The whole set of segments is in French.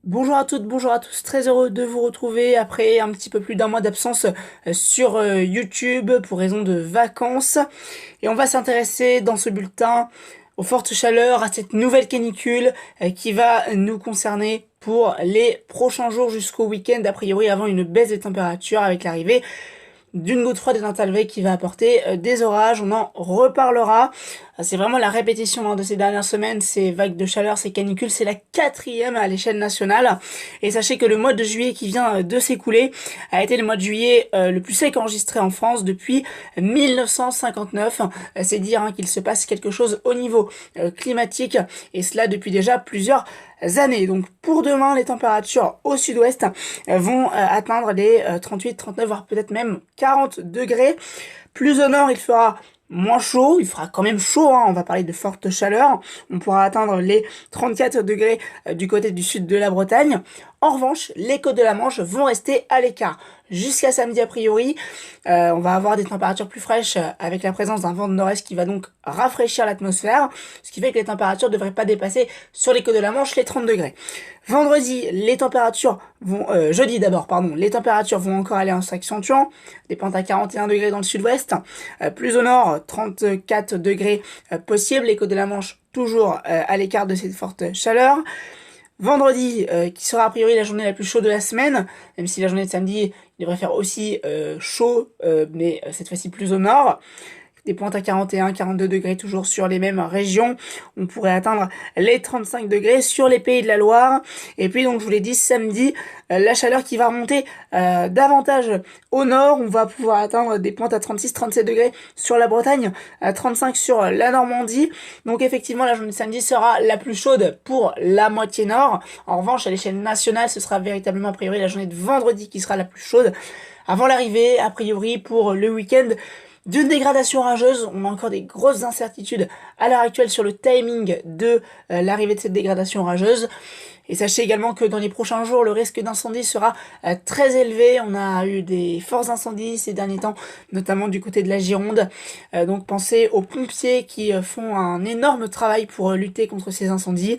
Bonjour à toutes, bonjour à tous, très heureux de vous retrouver après un petit peu plus d'un mois d'absence sur YouTube pour raison de vacances. Et on va s'intéresser dans ce bulletin aux fortes chaleurs, à cette nouvelle canicule qui va nous concerner pour les prochains jours jusqu'au week-end, a priori avant une baisse des températures avec l'arrivée d'une goutte froide et d'un talvé qui va apporter des orages. On en reparlera. C'est vraiment la répétition de ces dernières semaines, ces vagues de chaleur, ces canicules. C'est la quatrième à l'échelle nationale. Et sachez que le mois de juillet qui vient de s'écouler a été le mois de juillet le plus sec enregistré en France depuis 1959. C'est dire qu'il se passe quelque chose au niveau climatique, et cela depuis déjà plusieurs années. Donc pour demain, les températures au sud-ouest vont atteindre les 38, 39, voire peut-être même 40 degrés. Plus au nord, il fera moins chaud, il fera quand même chaud, on va parler de forte chaleur. On pourra atteindre les 34 degrés du côté du sud de la Bretagne. En revanche, les côtes de la Manche vont rester à l'écart. Jusqu'à samedi a priori, on va avoir des températures plus fraîches avec la présence d'un vent de nord-est qui va donc rafraîchir l'atmosphère, ce qui fait que les températures ne devraient pas dépasser sur les côtes de la Manche les 30 degrés. Vendredi, les températures vont, jeudi d'abord, pardon, les températures vont encore aller en s'accentuant, des pentes à 41 degrés dans le sud-ouest, plus au nord, 34 degrés possibles, les côtes de la Manche toujours à l'écart de cette forte chaleur. Vendredi, qui sera a priori la journée la plus chaude de la semaine, même si la journée de samedi devrait faire aussi chaud, mais cette fois-ci plus au nord. Des pointes à 41, 42 degrés toujours sur les mêmes régions. On pourrait atteindre les 35 degrés sur les Pays de la Loire. Et puis donc je vous l'ai dit, samedi, la chaleur qui va remonter davantage au nord. On va pouvoir atteindre des pointes à 36, 37 degrés sur la Bretagne, à 35 sur la Normandie. Donc effectivement, la journée de samedi sera la plus chaude pour la moitié nord. En revanche, à l'échelle nationale, ce sera véritablement a priori la journée de vendredi qui sera la plus chaude. Avant l'arrivée, a priori, pour le week-end, d'une dégradation orageuse. On a encore des grosses incertitudes à l'heure actuelle sur le timing de l'arrivée de cette dégradation orageuse. Et sachez également que dans les prochains jours, le risque d'incendie sera très élevé. On a eu des forts incendies ces derniers temps, notamment du côté de la Gironde. Donc pensez aux pompiers qui font un énorme travail pour lutter contre ces incendies.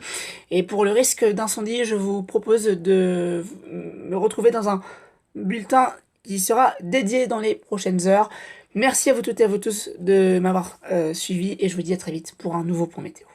Et pour le risque d'incendie, je vous propose de me retrouver dans un bulletin qui sera dédié dans les prochaines heures. Merci à vous toutes et à vous tous de m'avoir suivi, et je vous dis à très vite pour un nouveau point météo.